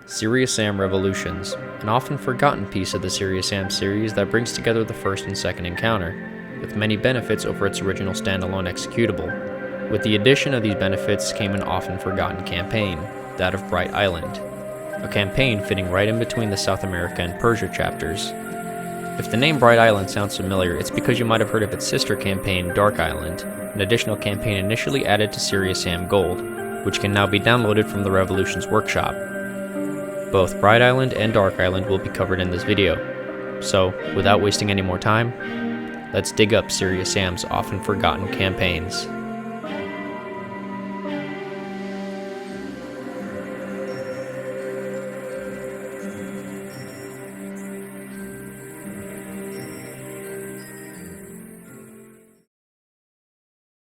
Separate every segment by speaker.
Speaker 1: Serious Sam Revolutions, an often forgotten piece of the Serious Sam series that brings together the first and second encounter, with many benefits over its original standalone executable. With the addition of these benefits came an often forgotten campaign, that of Bright Island, a campaign fitting right in between the South America and Persia chapters. If the name Bright Island sounds familiar, it's because you might have heard of its sister campaign, Dark Island, an additional campaign initially added to Serious Sam Gold, which can now be downloaded from the Revolutions Workshop. Both Bright Island and Dark Island will be covered in this video. So, without wasting any more time, let's dig up Serious Sam's often forgotten campaigns.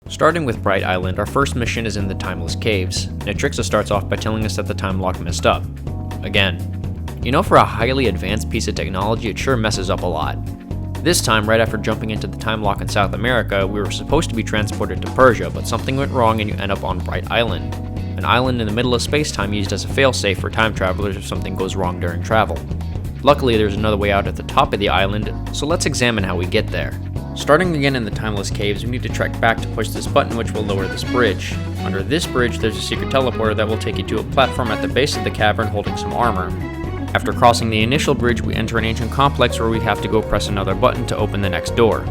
Speaker 1: Starting with Bright Island, our first mission is in the Timeless Caves. Netrixa starts off by telling us that the time lock messed up. Again. You know, for a highly advanced piece of technology, it sure messes up a lot. This time, right after jumping into the time lock in South America, we were supposed to be transported to Persia, but something went wrong and you end up on Bright Island, an island in the middle of space-time used as a failsafe for time travelers if something goes wrong during travel. Luckily, there's another way out at the top of the island, so let's examine how we get there. Starting again in the Timeless Caves, we need to trek back to push this button which will lower this bridge. Under this bridge, there's a secret teleporter that will take you to a platform at the base of the cavern holding some armor. After crossing the initial bridge, we enter an ancient complex where we have to go press another button to open the next door.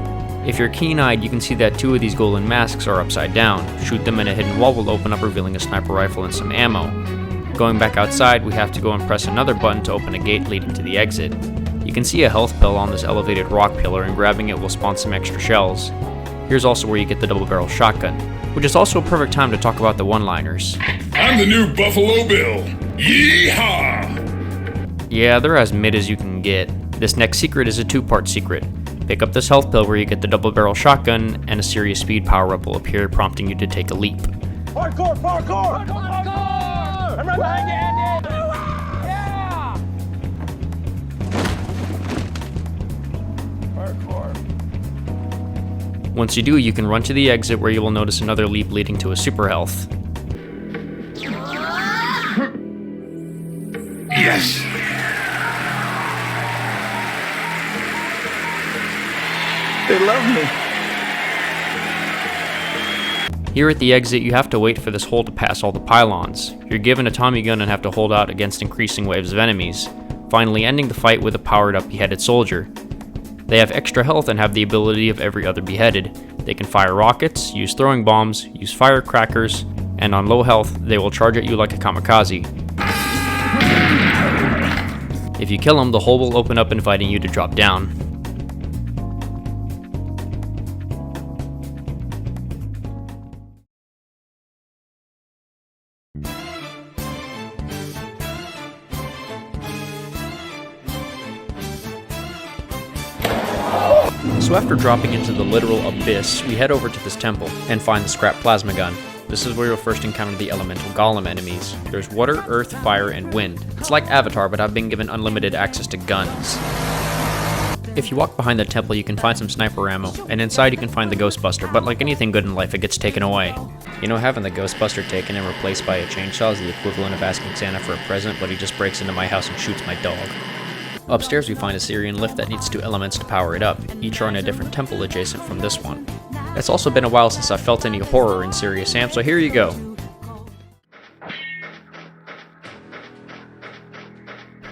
Speaker 1: If you're keen-eyed, you can see that two of these golden masks are upside down. Shoot them and a hidden wall will open up, revealing a sniper rifle and some ammo. Going back outside, we have to go and press another button to open a gate leading to the exit. You can see a health pill on this elevated rock pillar, and grabbing it will spawn some extra shells. Here's also where you get the double-barrel shotgun, which is also a perfect time to talk about the one-liners.
Speaker 2: I'm the new Buffalo Bill. Yeehaw!
Speaker 1: Yeah, they're as mid as you can get. This next secret is a two-part secret. Pick up this health pill where you get the double-barrel shotgun, and a serious speed power-up will appear, prompting you to take a leap.
Speaker 3: Parkour! Parkour! Parkour! I'm right behind you, Andy! Yeah! Parkour.
Speaker 1: Once you do, you can run to the exit where you will notice another leap leading to a super health.
Speaker 2: Yes!
Speaker 3: They love me.
Speaker 1: Here at the exit, you have to wait for this hole to pass all the pylons. You're given a Tommy gun and have to hold out against increasing waves of enemies, finally ending the fight with a powered-up beheaded soldier. They have extra health and have the ability of every other beheaded. They can fire rockets, use throwing bombs, use firecrackers, and on low health, they will charge at you like a kamikaze. If you kill them, the hole will open up, inviting you to drop down. So after dropping into the literal abyss, we head over to this temple and find the scrap plasma gun. This is where you'll first encounter the elemental golem enemies. There's water, earth, fire, and wind. It's like Avatar, but I've been given unlimited access to guns. If you walk behind the temple, you can find some sniper ammo, and inside you can find the Ghostbuster, but like anything good in life, it gets taken away. You know, having the Ghostbuster taken and replaced by a chainsaw is the equivalent of asking Santa for a present, but he just breaks into my house and shoots my dog. Upstairs we find a Syrian lift that needs two elements to power it up. Each are in a different temple adjacent from this one. It's also been a while since I felt any horror in Serious Sam, so here you go.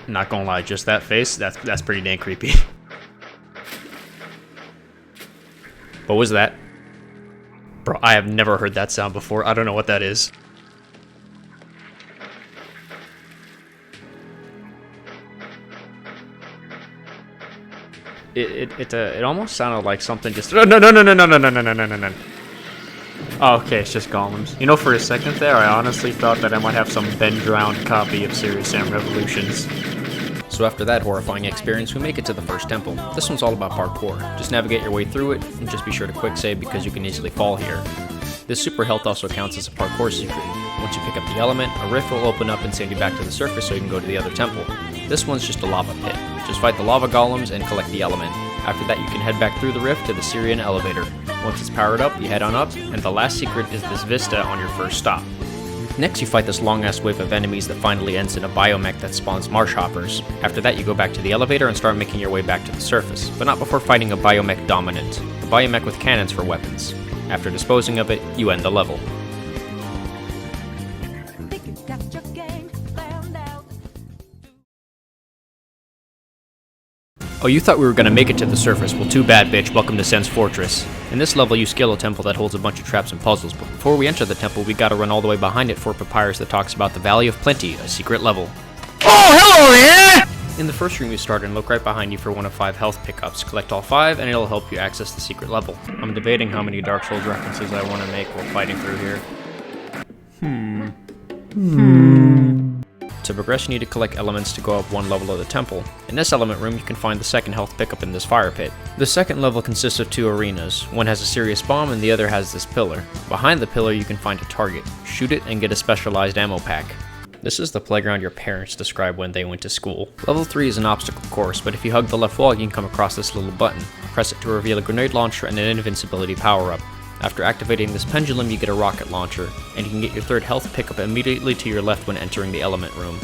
Speaker 1: Not gonna lie, just that face, that's pretty dang creepy. What was that? Bro, I have never heard that sound before. I don't know what that is. It almost sounded like something just no. Oh, okay, it's just golems. You know, for a second there, I honestly thought that I might have some Ben-drowned copy of Serious Sam Revolutions. So after that horrifying experience, we make it to the first temple. This one's all about parkour. Just navigate your way through it, and just be sure to quick save because you can easily fall here. This super health also counts as a parkour secret. Once you pick up the element, a rift will open up and send you back to the surface so you can go to the other temple. This one's just a lava pit. Just fight the lava golems and collect the element. After that, you can head back through the rift to the Syrian elevator. Once it's powered up, you head on up, and the last secret is this vista on your first stop. Next, you fight this long-ass wave of enemies that finally ends in a biomech that spawns marsh hoppers. After that, you go back to the elevator and start making your way back to the surface, but not before fighting a biomech dominant, a biomech with cannons for weapons. After disposing of it, you end the level. Oh, you thought we were gonna make it to the surface? Well, too bad, bitch. Welcome to Sen's Fortress. In this level, you scale a temple that holds a bunch of traps and puzzles, but before we enter the temple, we gotta run all the way behind it for a papyrus that talks about the Valley of Plenty, a secret level.
Speaker 3: Oh, hello there!
Speaker 1: In the first room you start and look right behind you for one of 5 health pickups. Collect all 5 and it'll help you access the secret level. I'm debating how many Dark Souls references I want to make while fighting through here. To progress, you need to collect elements to go up one level of the temple. In this element room, you can find the second health pickup in this fire pit. The second level consists of 2 arenas. One has a serious bomb and the other has this pillar. Behind the pillar, you can find a target. Shoot it and get a specialized ammo pack. This is the playground your parents described when they went to school. Level 3 is an obstacle course, but if you hug the left wall, you can come across this little button. Press it to reveal a grenade launcher and an invincibility power-up. After activating this pendulum, you get a rocket launcher, and you can get your 3rd health pickup immediately to your left when entering the element room.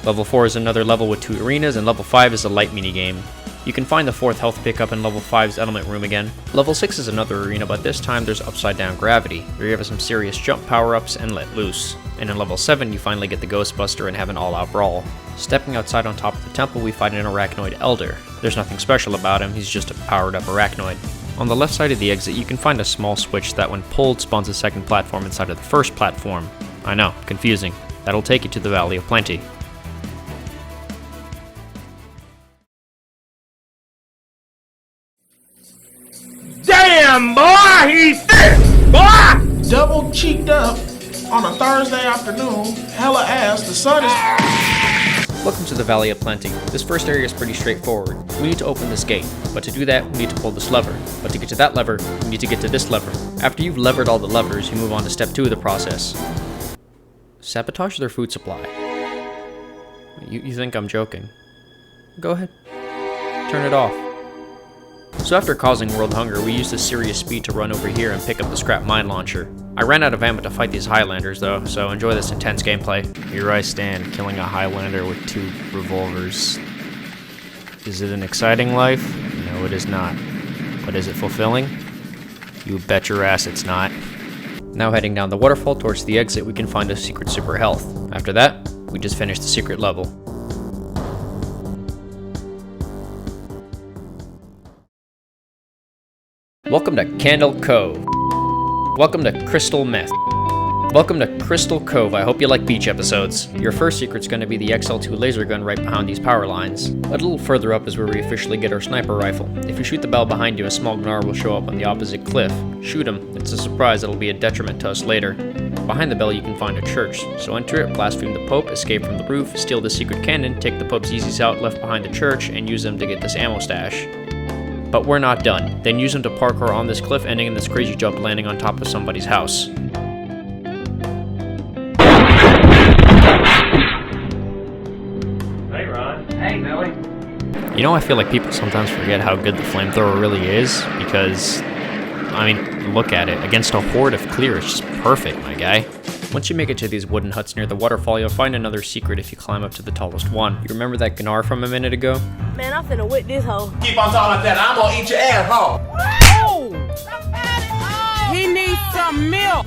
Speaker 1: Level 4 is another level with 2 arenas, and level 5 is a light minigame. You can find the 4th health pickup in level 5's element room again. Level 6 is another arena, but this time there's upside down gravity. You have some serious jump power-ups and let loose. And in level 7, you finally get the Ghostbuster and have an all-out brawl. Stepping outside on top of the temple, we find an arachnoid elder. There's nothing special about him, he's just a powered-up arachnoid. On the left side of the exit, you can find a small switch that when pulled spawns a second platform inside of the first platform. I know, confusing. That'll take you to the Valley of Plenty.
Speaker 3: Damn, boy, he's thick, boy!
Speaker 4: Double cheeked up on a Thursday afternoon, hella ass, the sun is...
Speaker 1: Welcome to the Valley of Plenty. This first area is pretty straightforward. We need to open this gate, but to do that, we need to pull this lever. But to get to that lever, we need to get to this lever. After you've levered all the levers, you move on to step 2 of the process. Sabotage their food supply. You think I'm joking? Go ahead. Turn it off. So after causing world hunger, we used the serious speed to run over here and pick up the scrap mine launcher. I ran out of ammo to fight these Highlanders though, so enjoy this intense gameplay. Here I stand, killing a Highlander with 2 revolvers. Is it an exciting life? No, it is not. But is it fulfilling? You bet your ass it's not. Now heading down the waterfall towards the exit, we can find a secret super health. After that, we just finished the secret level. Welcome to Candle Cove. Welcome to Crystal Meth. Welcome to Crystal Cove. I hope you like beach episodes. Your first secret's going to be the XL2 laser gun right behind these power lines. A little further up is where we officially get our sniper rifle. If you shoot the bell behind you, a small Gnar will show up on the opposite cliff. Shoot him. It's a surprise that'll be a detriment to us later. Behind the bell you can find a church, so enter it, blaspheme the Pope, escape from the roof, steal the secret cannon, take the Pope's Yeezys out left behind the church, and use them to get this ammo stash. But we're not done. Then use them to parkour on this cliff, ending in this crazy jump landing on top of somebody's house.
Speaker 3: Hey, Ron. Hey, Billy.
Speaker 1: You know, I feel like people sometimes forget how good the flamethrower really is, because, I mean, look at it. Against a horde of clear, it's just perfect, my guy. Once you make it to these wooden huts near the waterfall, you'll find another secret if you climb up to the tallest one. You remember that Gnar from a minute ago?
Speaker 5: Man, I'm finna whip this hoe.
Speaker 4: Keep on talking like that, I'm gonna eat your ass, huh?
Speaker 5: Oh! He needs some milk.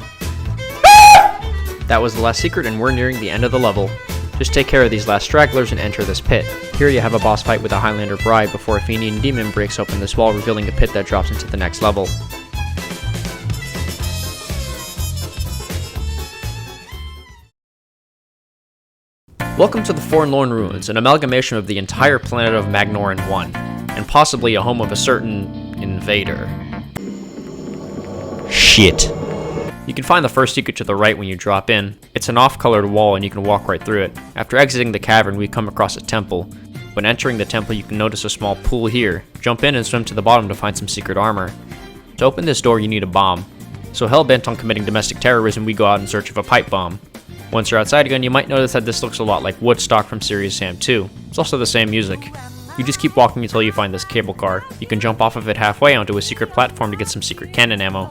Speaker 1: That was the last secret, and we're nearing the end of the level. Just take care of these last stragglers and enter this pit. Here you have a boss fight with a Highlander bride before a Fenian demon breaks open this wall, revealing a pit that drops into the next level. Welcome to the Forlorn Ruins, an amalgamation of the entire planet of Magnoran 1, and possibly a home of a certain invader. Shit. You can find the first secret to the right when you drop in. It's an off-colored wall and you can walk right through it. After exiting the cavern, we come across a temple. When entering the temple, you can notice a small pool here. Jump in and swim to the bottom to find some secret armor. To open this door, you need a bomb. So hell-bent on committing domestic terrorism, we go out in search of a pipe bomb. Once you're outside again, you might notice that this looks a lot like Woodstock from Serious Sam 2. It's also the same music. You just keep walking until you find this cable car. You can jump off of it halfway onto a secret platform to get some secret cannon ammo.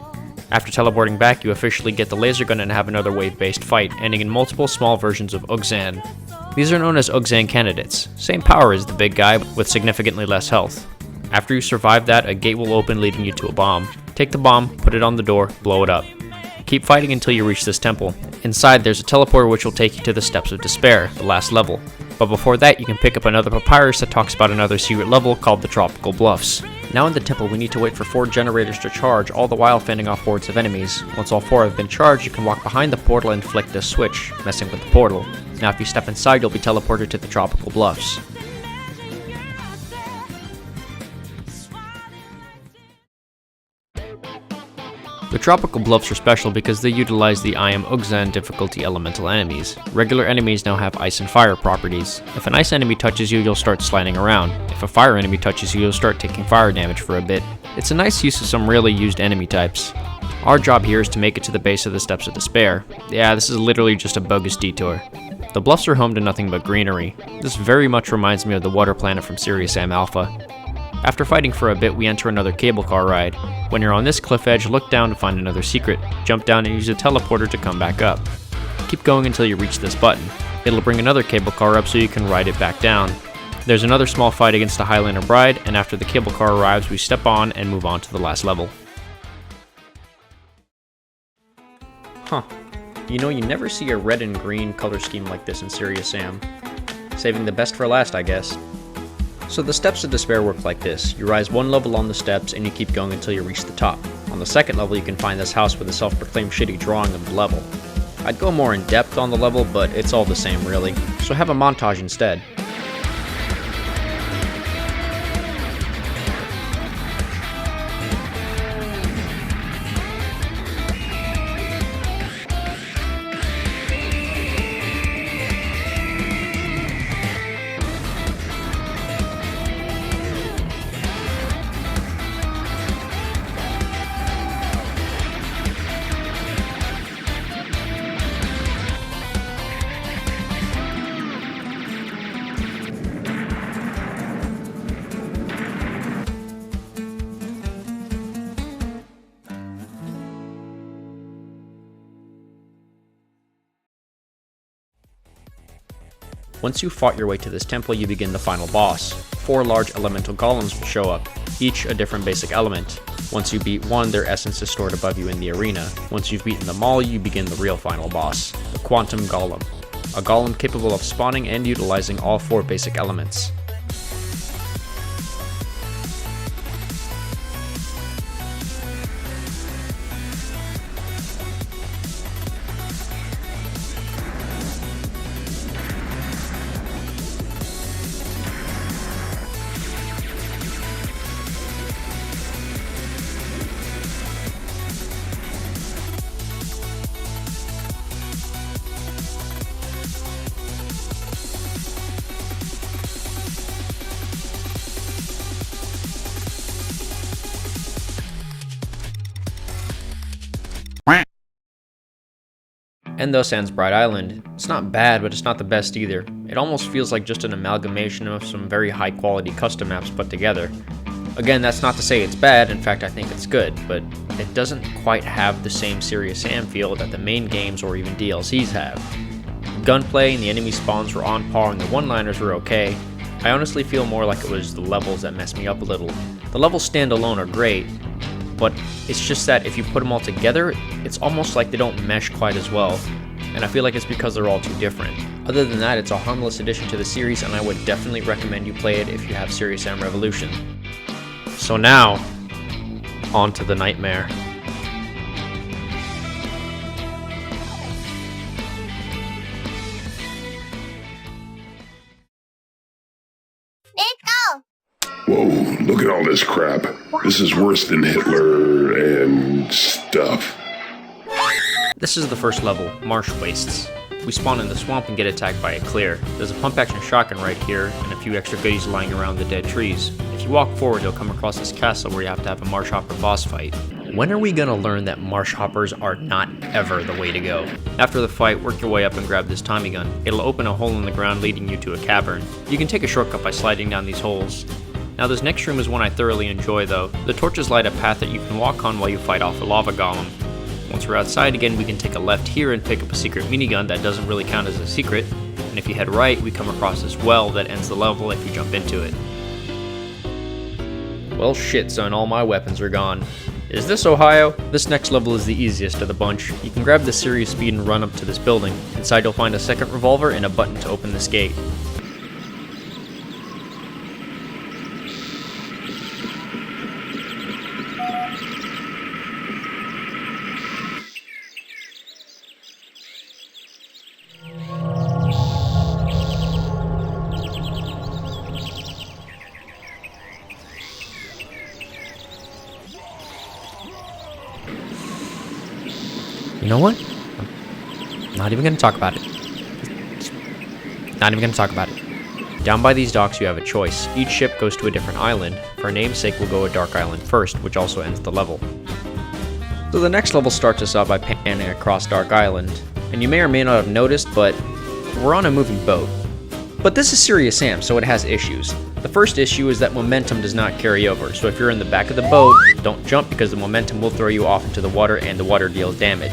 Speaker 1: After teleporting back, you officially get the laser gun and have another wave-based fight, ending in multiple small versions of Ugzan. These are known as Ugzan candidates. Same power as the big guy, with significantly less health. After you survive that, a gate will open leading you to a bomb. Take the bomb, put it on the door, blow it up. Keep fighting until you reach this temple. Inside, there's a teleporter which will take you to the Steps of Despair, the last level. But before that, you can pick up another papyrus that talks about another secret level called the Tropical Bluffs. Now in the temple, we need to wait for 4 generators to charge, all the while fending off hordes of enemies. Once all 4 have been charged, you can walk behind the portal and flick this switch, messing with the portal. Now if you step inside, you'll be teleported to the Tropical Bluffs. The Tropical Bluffs are special because they utilize the I Am Ugzan difficulty elemental enemies. Regular enemies now have ice and fire properties. If an ice enemy touches you, you'll start sliding around. If a fire enemy touches you, you'll start taking fire damage for a bit. It's a nice use of some rarely used enemy types. Our job here is to make it to the base of the Steps of Despair. Yeah, this is literally just a bogus detour. The bluffs are home to nothing but greenery. This very much reminds me of the water planet from Sirius Sam Alpha. After fighting for a bit, we enter another cable car ride. When you're on this cliff edge, look down to find another secret. Jump down and use a teleporter to come back up. Keep going until you reach this button. It'll bring another cable car up so you can ride it back down. There's another small fight against the Highlander Bride, and after the cable car arrives, we step on and move on to the last level. Huh. You know, you never see a red and green color scheme like this in Sirius Sam. Saving the best for last, I guess. So the Steps of Despair work like this. You rise 1 level on the steps and you keep going until you reach the top. On the 2nd level you can find this house with a self-proclaimed shitty drawing of the level. I'd go more in depth on the level, but it's all the same really, so have a montage instead. Once you've fought your way to this temple, you begin the final boss. 4 large elemental golems will show up, each a different basic element. Once you beat one, their essence is stored above you in the arena. Once you've beaten them all, you begin the real final boss, the Quantum Golem. A golem capable of spawning and utilizing all 4 basic elements. And thus ends Bright Island. It's not bad, but it's not the best either. It almost feels like just an amalgamation of some very high quality custom maps put together. Again, that's not to say it's bad, in fact I think it's good, but it doesn't quite have the same Sirius Sam feel that the main games or even DLCs have. The gunplay and the enemy spawns were on par and the one-liners were okay. I honestly feel more like it was the levels that messed me up a little. The levels standalone are great, but it's just that if you put them all together, it's almost like they don't mesh quite as well, and I feel like it's because they're all too different. Other than that, it's a harmless addition to the series, and I would definitely recommend you play it if you have Sirius Sam Revolution. So now, on to the nightmare.
Speaker 2: Whoa, look at all this crap. This is worse than Hitler and stuff.
Speaker 1: This is the first level, Marsh Wastes. We spawn in the swamp and get attacked by a clear. There's a pump action shotgun right here, and a few extra goodies lying around the dead trees. If you walk forward, you'll come across this castle where you have to have a Marsh Hopper boss fight. When are we gonna learn that Marsh Hoppers are not ever the way to go? After the fight, work your way up and grab this Tommy gun. It'll open a hole in the ground leading you to a cavern. You can take a shortcut by sliding down these holes. Now this next room is one I thoroughly enjoy though. The torches light a path that you can walk on while you fight off a lava golem. Once we're outside again, we can take a left here and pick up a secret minigun that doesn't really count as a secret, and if you head right, we come across this well that ends the level if you jump into it. Well shit son, all my weapons are gone. Is this Ohio? This next level is the easiest of the bunch. You can grab the Serious Speed and run up to this building. Inside you'll find a second revolver and a button to open this gate. You know what? I'm not even gonna talk about it. Not even gonna talk about it. Down by these docks you have a choice. Each ship goes to a different island. For namesake we'll go to Dark Island first, which also ends the level. So the next level starts us out by panning across Dark Island. And you may or may not have noticed, but we're on a moving boat. But this is Serious Sam, so it has issues. The first issue is that momentum does not carry over, so if you're in the back of the boat, don't jump because the momentum will throw you off into the water and the water deals damage.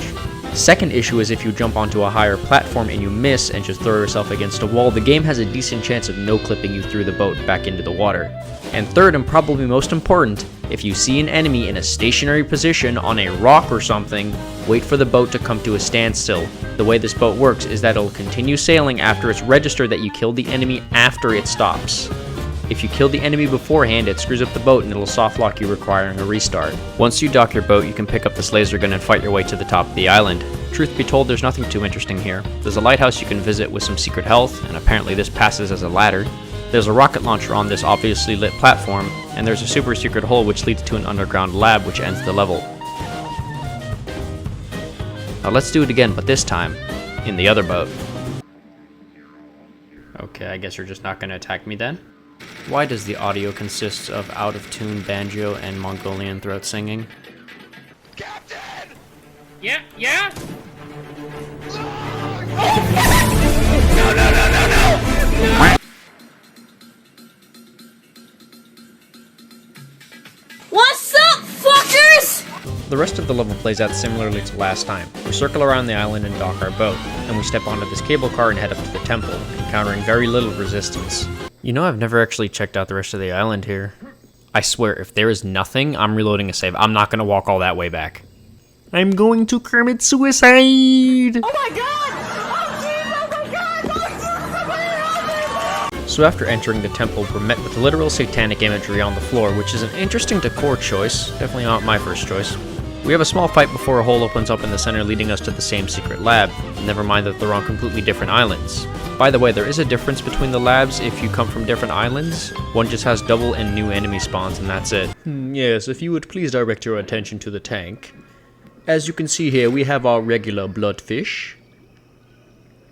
Speaker 1: Second issue is if you jump onto a higher platform and you miss and just throw yourself against a wall, the game has a decent chance of no-clipping you through the boat back into the water. And third, and probably most important, if you see an enemy in a stationary position on a rock or something, wait for the boat to come to a standstill. The way this boat works is that it'll continue sailing after it's registered that you killed the enemy after it stops. If you kill the enemy beforehand, it screws up the boat and it'll soft lock you, requiring a restart. Once you dock your boat, you can pick up this laser gun and fight your way to the top of the island. Truth be told, there's nothing too interesting here. There's a lighthouse you can visit with some secret health, and apparently this passes as a ladder. There's a rocket launcher on this obviously lit platform, and there's a super secret hole which leads to an underground lab which ends the level. Now let's do it again, but this time, in the other boat. Okay, I guess you're just not gonna attack me then? Why does the audio consist of out-of-tune banjo and Mongolian throat singing?
Speaker 3: Captain!
Speaker 5: Yeah, yeah? What's up, fuckers?
Speaker 1: The rest of the level plays out similarly to last time. We circle around the island and dock our boat, and we step onto this cable car and head up to the temple, encountering very little resistance. You know, I've never actually checked out the rest of the island here. I swear, if there is nothing, I'm reloading a save. I'm not gonna walk all that way back. I'm going to commit suicide!
Speaker 5: Oh my god! Oh jeez, oh my god! Oh jeez,
Speaker 1: So after entering the temple, we're met with literal satanic imagery on the floor, which is an interesting decor choice. Definitely not my first choice. We have a small fight before a hole opens up in the center leading us to the same secret lab. Never mind that they're on completely different islands. By the way, there is a difference between the labs if you come from different islands. One just has double and new enemy spawns and that's it. Yes, if you would please direct your attention to the tank. As you can see here, we have our regular bloodfish.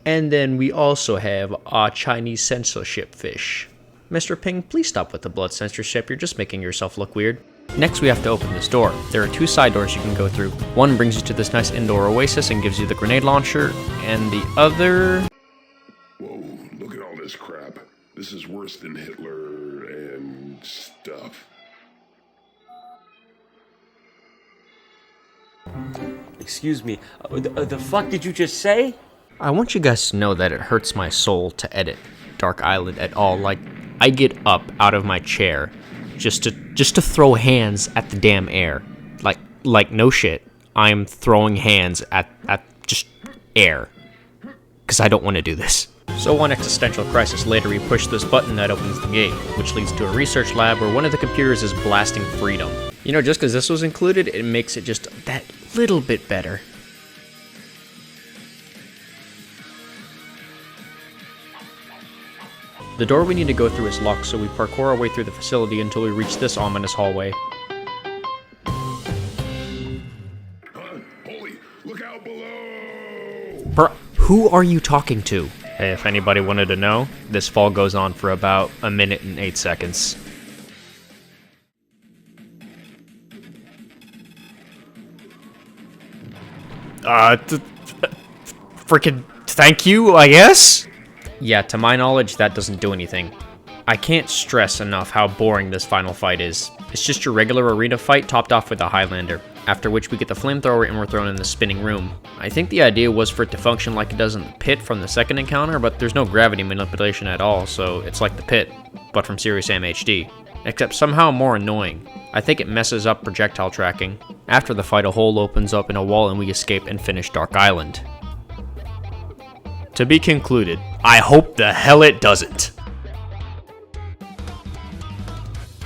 Speaker 1: And then we also have our Chinese censorship fish. Mr. Ping, please stop with the blood censorship. You're just making yourself look weird. Next we have to open this door. There are two side doors you can go through. One brings you to this nice indoor oasis and gives you the grenade launcher, and the other...
Speaker 2: Whoa, look at all this crap. This is worse than Hitler and stuff.
Speaker 6: Excuse me, the fuck did you just say?
Speaker 1: I want you guys to know that it hurts my soul to edit Dark Island at all. Like, I get up out of my chair just to throw hands at the damn air. Like no shit. I'm throwing hands at just air. Because I don't want to do this. So one existential crisis later, we push this button that opens the gate, which leads to a research lab where one of the computers is blasting freedom. You know, just because this was included, it makes it just that little bit better. The door we need to go through is locked, so we parkour our way through the facility until we reach this ominous hallway.
Speaker 2: Holy, look out below!
Speaker 1: Bruh, who are you talking to? Hey, if anybody wanted to know, this fall goes on for about 1 minute and 8 seconds. Freaking thank you, I guess? Yeah, to my knowledge, that doesn't do anything. I can't stress enough how boring this final fight is. It's just your regular arena fight topped off with a Highlander. after which we get the flamethrower and we're thrown in the spinning room. I think the idea was for it to function like it does in the pit from the second encounter, but there's no gravity manipulation at all, so it's like the pit, but from Serious Sam HD. Except somehow more annoying. I think it messes up projectile tracking. After the fight, a hole opens up in a wall and we escape and finish Dark Island. To be concluded, I hope the hell it doesn't.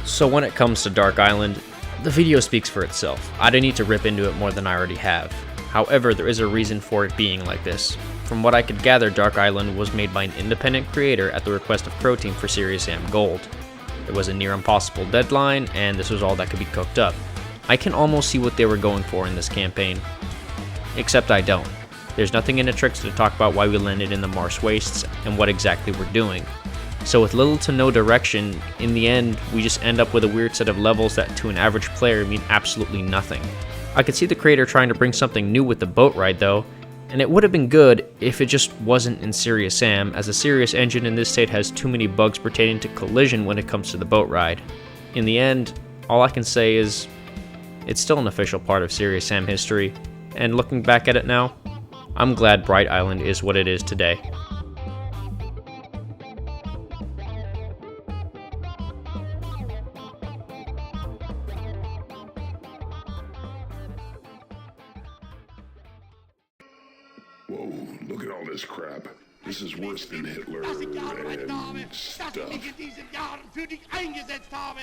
Speaker 1: So when it comes to Dark Island, the video speaks for itself. I don't need to rip into it more than I already have. However, there is a reason for it being like this. From what I could gather, Dark Island was made by an independent creator at the request of Crow Team for Serious Sam Gold. It was a near impossible deadline, and this was all that could be cooked up. I can almost see what they were going for in this campaign. Except I don't. There's nothing in Atrix to talk about why we landed in the Marsh Wastes and what exactly we're doing. So with little to no direction, in the end, we just end up with a weird set of levels that to an average player mean absolutely nothing. I could see the creator trying to bring something new with the boat ride though, and it would have been good if it just wasn't in Serious Sam, as the Serious engine in this state has too many bugs pertaining to collision when it comes to the boat ride. In the end, all I can say is, it's still an official part of Serious Sam history, and looking back at it now, I'm glad Bright Island is what it is today.
Speaker 2: Whoa, look at all this crap. This is worse than Hitler
Speaker 3: Was ich die Arbeit habe,
Speaker 2: and
Speaker 3: dass ich
Speaker 2: stuff.
Speaker 3: mich in diesem Jahr für dich eingesetzt habe.